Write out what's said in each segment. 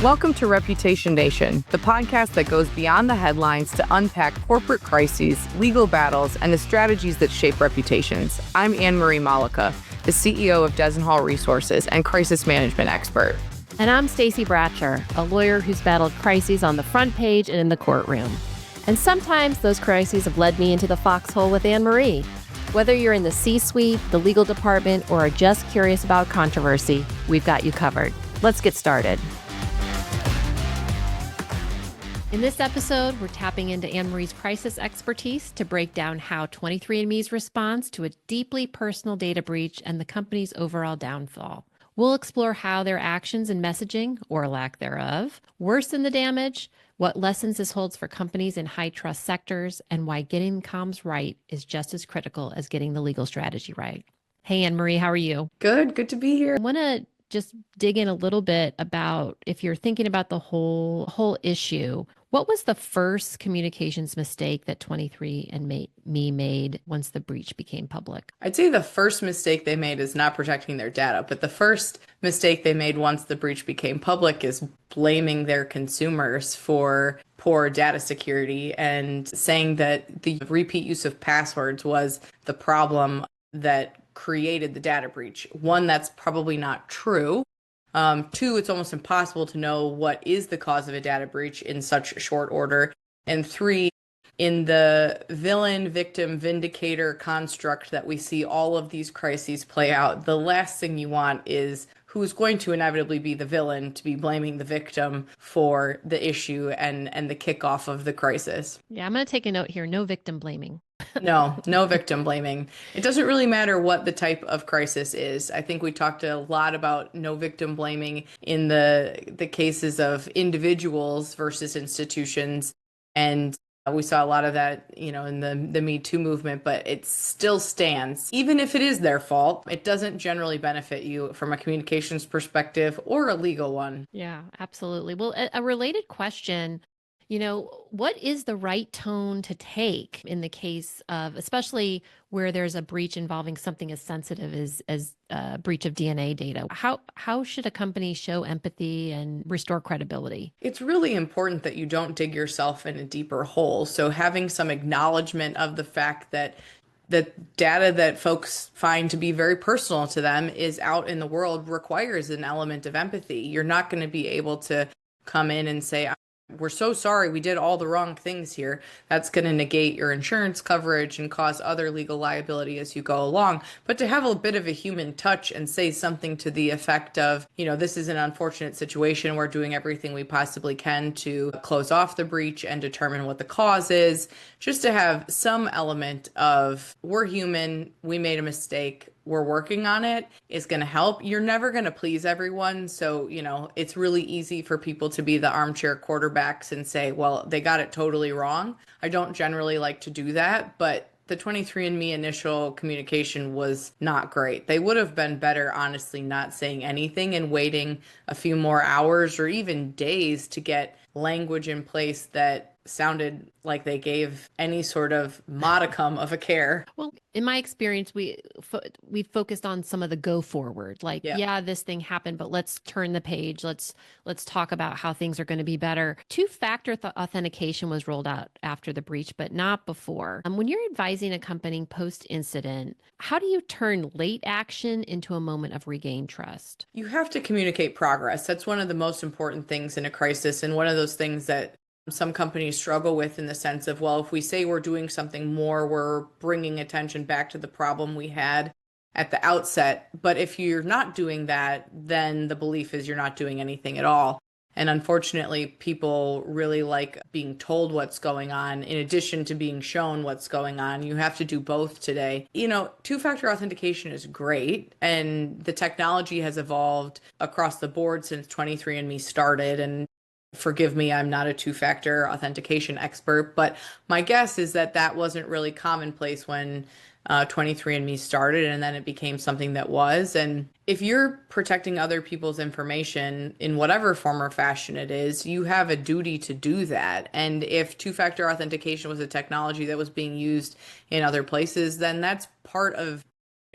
Welcome to Reputation Nation, the podcast that goes beyond the headlines to unpack corporate crises, legal battles, and the strategies that shape reputations. I'm Anne-Marie Malecha, the CEO of Desenhall Resources and crisis management expert. And I'm Stacy Bratcher, a lawyer who's battled crises on the front page and in the courtroom. And sometimes those crises have led me into the foxhole with Anne-Marie. Whether you're in the C-suite, the legal department, or are just curious about controversy, we've got you covered. Let's get started. In this episode, we're tapping into Anne-Marie's crisis expertise to break down how 23andMe's response to a deeply personal data breach and the company's overall downfall. We'll explore how their actions and messaging, or lack thereof, worsen the damage, what lessons this holds for companies in high-trust sectors, and why getting comms right is just as critical as getting the legal strategy right. Hey, Anne-Marie, how are you? Good to be here. I want to just dig in a little bit about, if you're thinking about the whole issue, what was the first communications mistake that 23andMe made once the breach became public? I'd say the first mistake they made is not protecting their data, but the first mistake they made once the breach became public is blaming their consumers for poor data security and saying that the repeat use of passwords was the problem that created the data breach. One, that's probably not true. Two, it's almost impossible to know what is the cause of a data breach in such short order. And three, in the villain, victim, vindicator construct that we see all of these crises play out, the last thing you want is who's going to inevitably be the villain to be blaming the victim for the issue and the kickoff of the crisis. Yeah, I'm going to take a note here. No victim blaming. No victim blaming. It doesn't really matter what the type of crisis is. I think we talked a lot about no victim blaming in the cases of individuals versus institutions. And we saw a lot of that, in the Me Too movement, but it still stands. Even if it is their fault, it doesn't generally benefit you from a communications perspective or a legal one. Yeah, absolutely. Well, a related question, what is the right tone to take in the case of, especially where there's a breach involving something as sensitive as a breach of DNA data? How should a company show empathy and restore credibility? It's really important that you don't dig yourself in a deeper hole. So having some acknowledgement of the fact that the data that folks find to be very personal to them is out in the world requires an element of empathy. You're not going to be able to come in and say, we're so sorry, we did all the wrong things here. That's going to negate your insurance coverage and cause other legal liability as you go along. But to have a bit of a human touch and say something to the effect of, this is an unfortunate situation. We're doing everything we possibly can to close off the breach and determine what the cause is. Just to have some element of, we're human, we made a mistake, we're working on it, is going to help. You're never going to please everyone. So, it's really easy for people to be the armchair quarterbacks and say, well, they got it totally wrong. I don't generally like to do that, but the 23andMe initial communication was not great. They would have been better, honestly, not saying anything and waiting a few more hours or even days to get language in place that sounded like they gave any sort of modicum of a care. Well, in my experience, we focused on some of the go forward, like, yeah, this thing happened, but let's turn the page. Let's talk about how things are going to be better. Two-factor authentication was rolled out after the breach, but not before. When you're advising a company post-incident, how do you turn late action into a moment of regained trust? You have to communicate progress. That's one of the most important things in a crisis, and one of those things that some companies struggle with, in the sense of, well, if we say we're doing something more, we're bringing attention back to the problem we had at the outset. But if you're not doing that, then the belief is you're not doing anything at all. And unfortunately, people really like being told what's going on in addition to being shown what's going on. You have to do both today. Two-factor authentication is great, and the technology has evolved across the board since 23andMe started. And forgive me, I'm not a two-factor authentication expert, but my guess is that wasn't really commonplace when 23andMe started, and then it became something that was. And if you're protecting other people's information in whatever form or fashion it is, you have a duty to do that. And if two-factor authentication was a technology that was being used in other places, then that's part of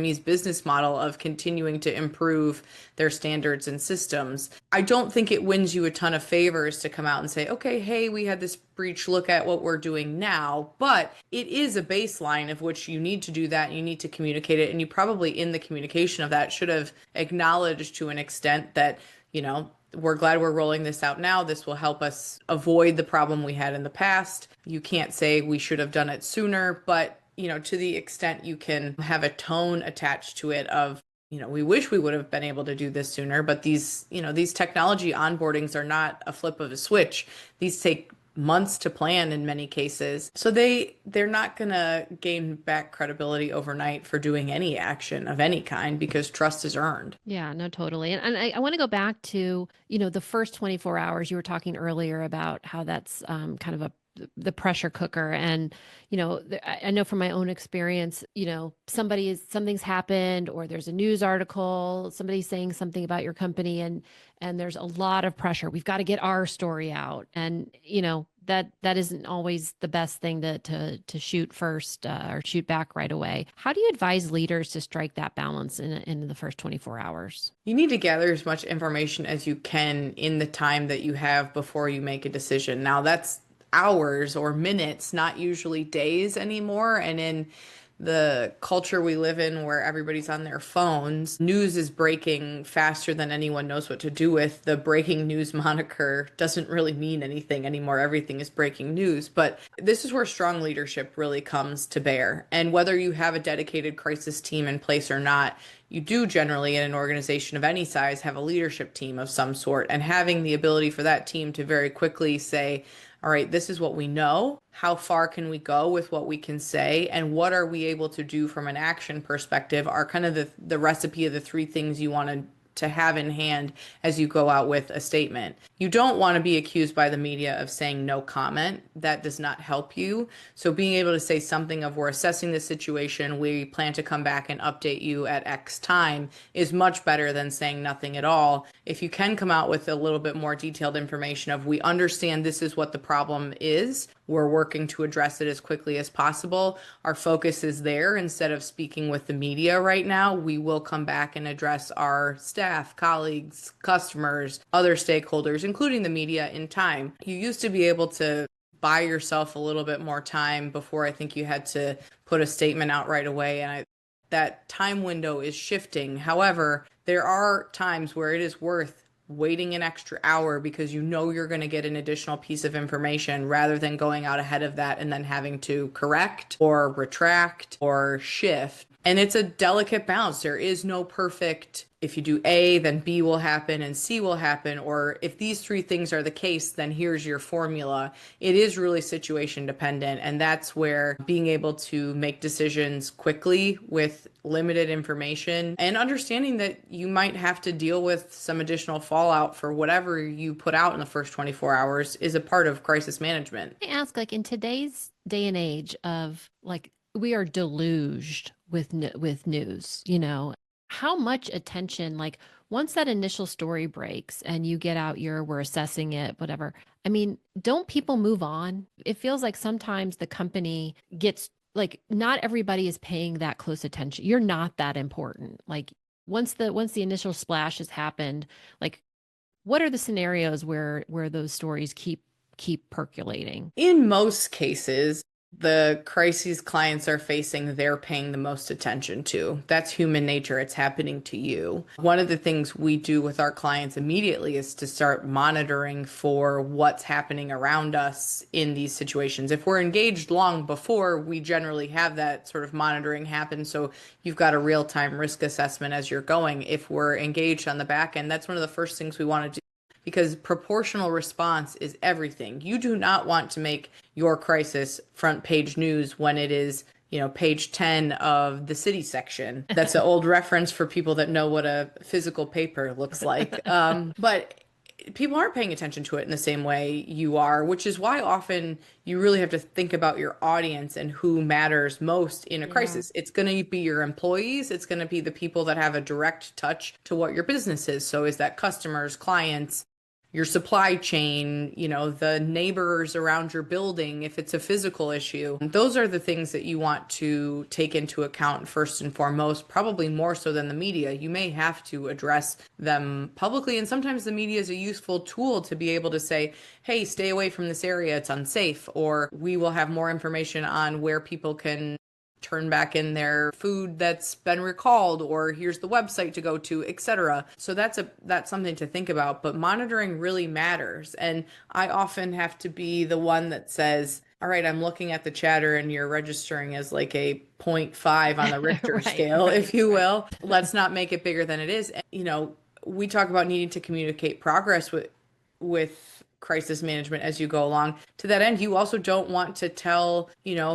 Me's business model of continuing to improve their standards and systems. I don't think it wins you a ton of favors to come out and say, okay, hey, we had this breach, look at what we're doing now. But it is a baseline of which you need to do that. And you need to communicate it. And you probably, in the communication of that, should have acknowledged to an extent that, we're glad we're rolling this out now. This will help us avoid the problem we had in the past. You can't say we should have done it sooner, but to the extent you can have a tone attached to it of, we wish we would have been able to do this sooner, but these technology onboardings are not a flip of a switch. These take months to plan in many cases. So they're not going to gain back credibility overnight for doing any action of any kind because trust is earned. Yeah, no, totally. And I want to go back to, the first 24 hours. You were talking earlier about how that's kind of the pressure cooker. And, I know from my own experience, something's happened or there's a news article, somebody's saying something about your company and there's a lot of pressure. We've got to get our story out. And, that isn't always the best thing to shoot first or shoot back right away. How do you advise leaders to strike that balance in the first 24 hours? You need to gather as much information as you can in the time that you have before you make a decision. Now, that's hours or minutes, not usually days anymore. And in the culture we live in where everybody's on their phones, news is breaking faster than anyone knows what to do with. The breaking news moniker doesn't really mean anything anymore. Everything is breaking news. But this is where strong leadership really comes to bear. And whether you have a dedicated crisis team in place or not, you do generally in an organization of any size have a leadership team of some sort, and having the ability for that team to very quickly say, all right, this is what we know. How far can we go with what we can say? And what are we able to do from an action perspective are kind of the recipe of the three things you want to have in hand as you go out with a statement. You don't want to be accused by the media of saying no comment. That does not help you. So being able to say something of, we're assessing the situation, we plan to come back and update you at X time, is much better than saying nothing at all. If you can come out with a little bit more detailed information of, we understand this is what the problem is, we're working to address it as quickly as possible. Our focus is there. Instead of speaking with the media right now, we will come back and address our staff, colleagues, customers, other stakeholders, including the media, in time. You used to be able to buy yourself a little bit more time before. I think you had to put a statement out right away. And that time window is shifting. However, there are times where it is worth waiting an extra hour because you're going to get an additional piece of information rather than going out ahead of that and then having to correct or retract or shift. And it's a delicate balance. There is no perfect, if you do A, then B will happen and C will happen. Or if these three things are the case, then here's your formula. It is really situation dependent. And that's where being able to make decisions quickly with limited information and understanding that you might have to deal with some additional fallout for whatever you put out in the first 24 hours is a part of crisis management. I ask, in today's day and age of we are deluged with news, how much attention, once that initial story breaks and you get out we're assessing it, whatever. I mean, don't people move on? It feels like sometimes the company gets not everybody is paying that close attention. You're not that important. Once the initial splash has happened, what are the scenarios where those stories keep percolating? In most cases, the crises clients are facing, they're paying the most attention to. That's human nature. It's happening to you. One of the things we do with our clients immediately is to start monitoring for what's happening around us in these situations. If we're engaged long before, we generally have that sort of monitoring happen. So you've got a real-time risk assessment as you're going. If we're engaged on the back end, that's one of the first things we want to do, because proportional response is everything. You do not want to make your crisis front page news when it is, page 10 of the city section. That's an old reference for people that know what a physical paper looks like. But people aren't paying attention to it in the same way you are, which is why often you really have to think about your audience and who matters most in a crisis. It's going to be your employees. It's going to be the people that have a direct touch to what your business is. So is that customers, clients, your supply chain, the neighbors around your building, if it's a physical issue. Those are the things that you want to take into account first and foremost, probably more so than the media. You may have to address them publicly, and sometimes the media is a useful tool to be able to say, hey, stay away from this area, it's unsafe, or we will have more information on where people can turn back in their food that's been recalled, or here's the website to go to, etc. So that's something to think about, but monitoring really matters. And I often have to be the one that says, all right, I'm looking at the chatter and you're registering as like a 0.5 on the Richter scale, if you will. Let's not make it bigger than it is. And, we talk about needing to communicate progress with crisis management as you go along. To that end, you also don't want to tell,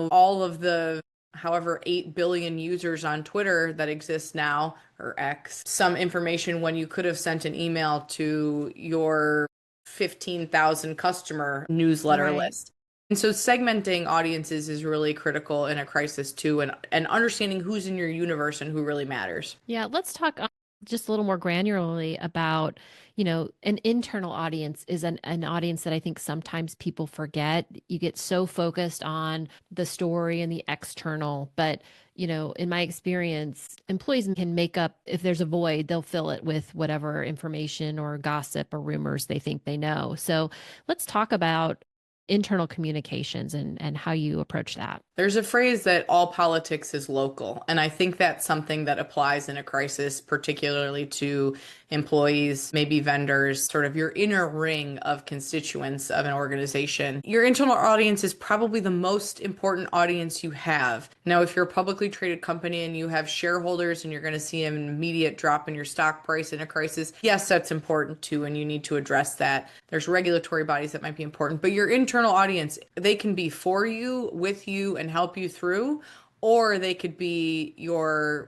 all of the however 8 billion users on Twitter that exists now, or X, some information when you could have sent an email to your 15,000 customer newsletter list. And so segmenting audiences is really critical in a crisis too, and understanding who's in your universe and who really matters. Yeah, let's talk just a little more granularly about, an internal audience is an audience that I think sometimes people forget. You get so focused on the story and the external, but in my experience, employees can make up, if there's a void, they'll fill it with whatever information or gossip or rumors they think they know. So let's talk about internal communications and how you approach that. There's a phrase that all politics is local, and I think that's something that applies in a crisis, particularly to employees, maybe vendors, sort of your inner ring of constituents of an organization. Your internal audience is probably the most important audience you have. Now, if you're a publicly traded company and you have shareholders and you're going to see an immediate drop in your stock price in a crisis, yes, that's important too, and you need to address that. There's regulatory bodies that might be important, but your internal audience, they can be for you, with you, and help you through, or they could be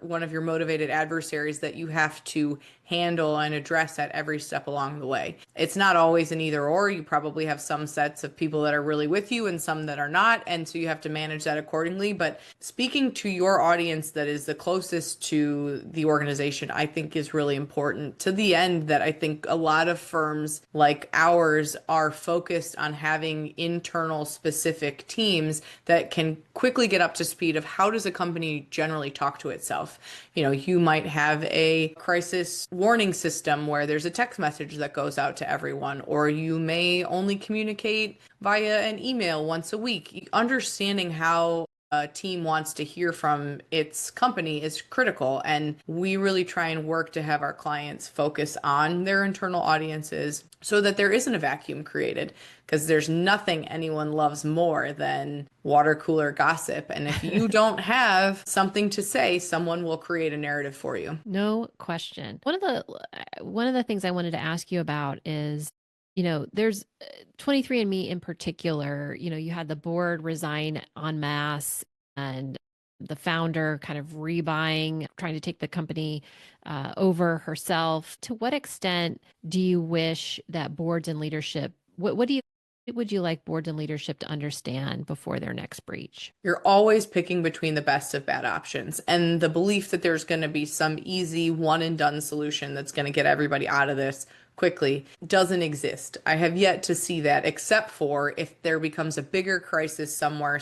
one of your motivated adversaries that you have to handle and address at every step along the way. It's not always an either or. You probably have some sets of people that are really with you and some that are not, and so you have to manage that accordingly. But speaking to your audience that is the closest to the organization, I think is really important, to the end that I think a lot of firms like ours are focused on having internal specific teams that can quickly get up to speed of how does a company generally talk to itself. You might have a crisis warning system where there's a text message that goes out to everyone, or you may only communicate via an email once a week. Understanding how a team wants to hear from its company is critical, and we really try and work to have our clients focus on their internal audiences so that there isn't a vacuum created, because there's nothing anyone loves more than water cooler gossip. And if you don't have something to say, someone will create a narrative for you. No question. One of the things I wanted to ask you about is, there's 23andMe in particular. You had the board resign en masse, and the founder kind of rebuying, trying to take the company over herself. To what extent do you wish that boards and leadership, what would you like boards and leadership to understand before their next breach? You're always picking between the best of bad options, and the belief that there's going to be some easy one and done solution that's going to get everybody out of this quickly doesn't exist. I have yet to see that, except for if there becomes a bigger crisis somewhere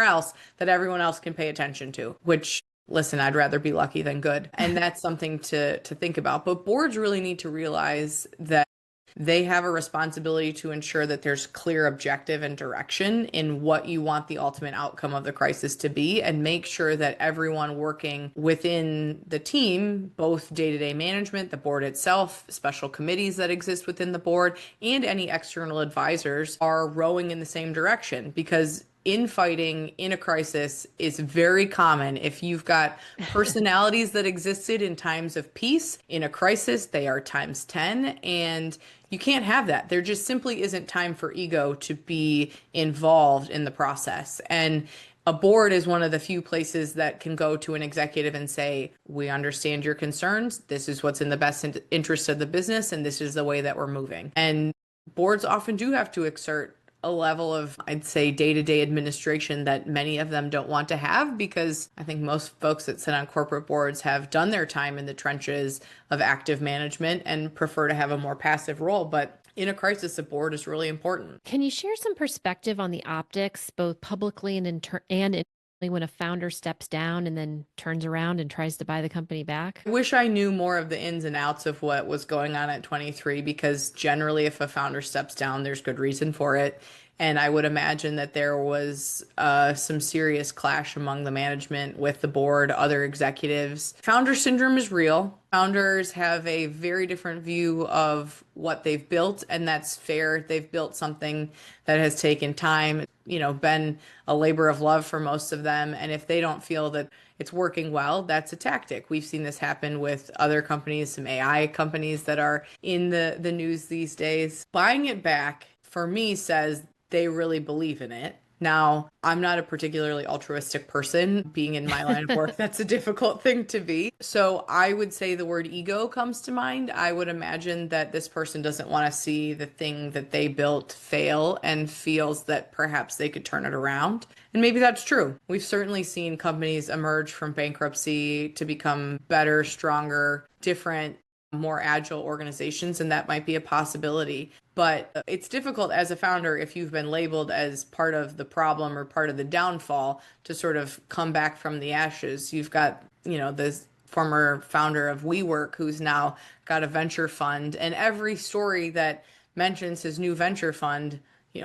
else that everyone else can pay attention to, which, listen, I'd rather be lucky than good. And that's something to think about. But boards really need to realize that they have a responsibility to ensure that there's clear objective and direction in what you want the ultimate outcome of the crisis to be, and make sure that everyone working within the team, both day-to-day management, the board itself, special committees that exist within the board, and any external advisors, are rowing in the same direction. Because infighting in a crisis is very common. If you've got personalities that existed in times of peace, in a crisis, they are times 10, and you can't have that. There just simply isn't time for ego to be involved in the process. And a board is one of the few places that can go to an executive and say, we understand your concerns. This is what's in the best interest of the business, and this is the way that we're moving. And boards often do have to exert a level of, I'd say, day-to-day administration that many of them don't want to have, because I think most folks that sit on corporate boards have done their time in the trenches of active management and prefer to have a more passive role. But in a crisis, the board is really important. Can you share some perspective on the optics, both publicly and internally, when a founder steps down and then turns around and tries to buy the company back? I wish I knew more of the ins and outs of what was going on at 23 because generally, if a founder steps down, there's good reason for it. And I would imagine that there was some serious clash among the management with the board, other executives. Founder syndrome is real. Founders have a very different view of what they've built, and that's fair. They've built something that has taken time, been a labor of love for most of them. And if they don't feel that it's working well, that's a tactic. We've seen this happen with other companies, some AI companies that are in the news these days. Buying it back, for me, says they really believe in it. Now, I'm not a particularly altruistic person. Being in my line of work, that's a difficult thing to be. So I would say the word ego comes to mind. I would imagine that this person doesn't want to see the thing that they built fail and feels that perhaps they could turn it around. And maybe that's true. We've certainly seen companies emerge from bankruptcy to become better, stronger, different, more agile organizations, and that might be a possibility. But it's difficult as a founder if you've been labeled as part of the problem or part of the downfall to sort of come back from the ashes. You've got, this former founder of WeWork who's now got a venture fund, and every story that mentions his new venture fund,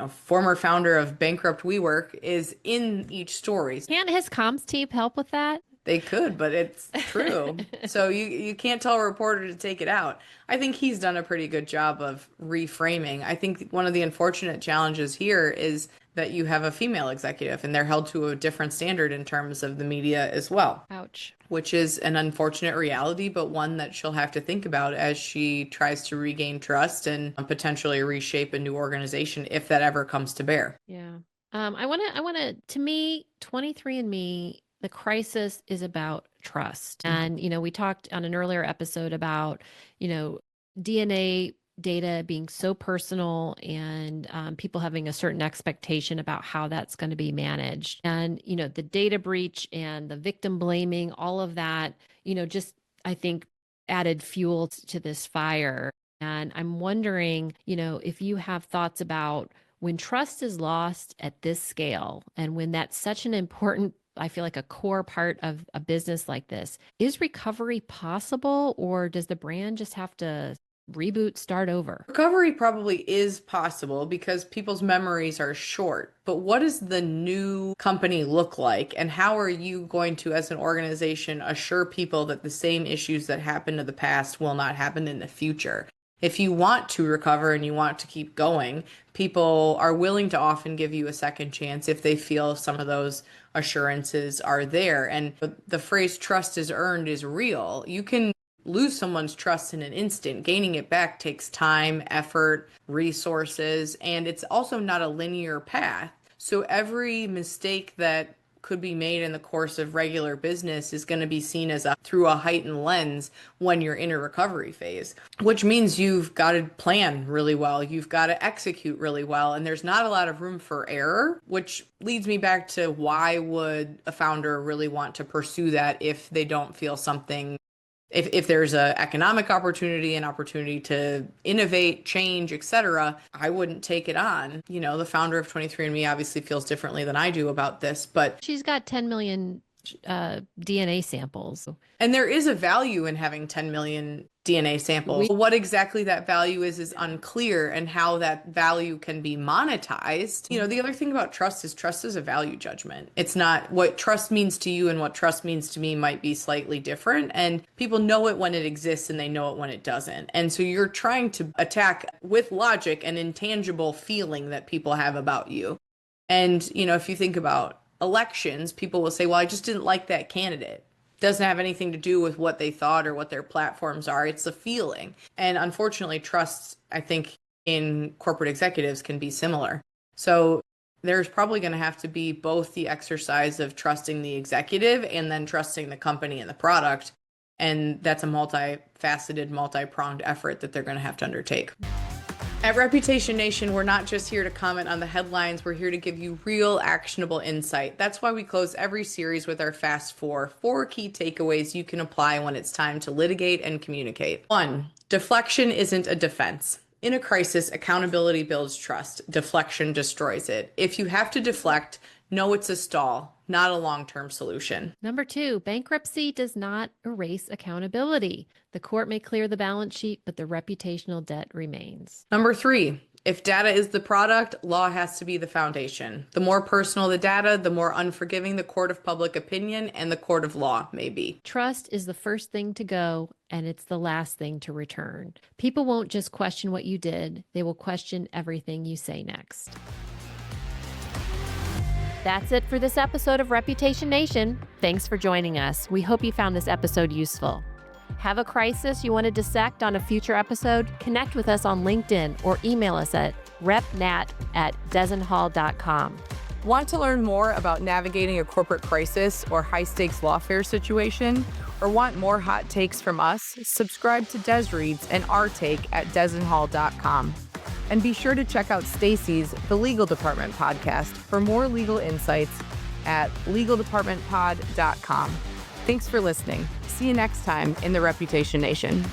former founder of bankrupt WeWork is in each story. Can't his comms team help with that? They could, but it's true. So you can't tell a reporter to take it out. I think he's done a pretty good job of reframing. I think one of the unfortunate challenges here is that you have a female executive and they're held to a different standard in terms of the media as well. Ouch. Which is an unfortunate reality, but one that she'll have to think about as she tries to regain trust and potentially reshape a new organization if that ever comes to bear. Yeah. To me, 23andMe, the crisis is about trust. And, we talked on an earlier episode about, DNA data being so personal and people having a certain expectation about how that's going to be managed. And, the data breach and the victim blaming, all of that, just, I think, added fuel to this fire. And I'm wondering, if you have thoughts about when trust is lost at this scale and when that's such an important, I feel like, a core part of a business like this, is recovery possible, or does the brand just have to reboot, start over? Recovery probably is possible because people's memories are short. But what does the new company look like? And how are you going to, as an organization, assure people that the same issues that happened in the past will not happen in the future? If you want to recover and you want to keep going, people are willing to often give you a second chance if they feel some of those assurances are there. And the phrase trust is earned is real. You can lose someone's trust in an instant. Gaining it back takes time, effort, resources, and it's also not a linear path. So every mistake that could be made in the course of regular business is going to be seen as through a heightened lens when you're in a recovery phase, which means you've got to plan really well. You've got to execute really well. And there's not a lot of room for error, which leads me back to why would a founder really want to pursue that if they don't feel something. If there's an economic opportunity, an opportunity to innovate, change, etc., I wouldn't take it on. The founder of 23andMe obviously feels differently than I do about this, but She's got 10 million DNA samples. and there is a value in having 10 million DNA samples. What exactly that value is unclear, and how that value can be monetized. The other thing about trust is a value judgment. It's not what trust means to you and what trust means to me might be slightly different. And people know it when it exists and they know it when it doesn't. And so you're trying to attack with logic an intangible feeling that people have about you. And, if you think about elections, people will say, well, I just didn't like that candidate. Doesn't have anything to do with what they thought or what their platforms are. It's a feeling. And unfortunately, trust, I think, in corporate executives can be similar. So there's probably going to have to be both the exercise of trusting the executive and then trusting the company and the product. And that's a multifaceted, multi-pronged effort that they're going to have to undertake. At Reputation Nation, we're not just here to comment on the headlines, we're here to give you real actionable insight. That's why we close every series with our Fast four key takeaways you can apply when it's time to litigate and communicate. 1, deflection isn't a defense. In a crisis, accountability builds trust. Deflection destroys it. If you have to deflect, know it's a stall, not a long-term solution. Number 2, bankruptcy does not erase accountability. The court may clear the balance sheet, but the reputational debt remains. Number 3, if data is the product, law has to be the foundation. The more personal the data, the more unforgiving the court of public opinion and the court of law may be. Trust is the first thing to go, and it's the last thing to return. People won't just question what you did, they will question everything you say next. That's it for this episode of Reputation Nation. Thanks for joining us. We hope you found this episode useful. Have a crisis you want to dissect on a future episode? Connect with us on LinkedIn or email us at repnat@desenhall.com. Want to learn more about navigating a corporate crisis or high-stakes lawfare situation? Or want more hot takes from us? Subscribe to Des Reads and Our Take at desenhall.com. And be sure to check out Stacy's The Legal Department podcast for more legal insights at legaldepartmentpod.com. Thanks for listening. See you next time in the Reputation Nation.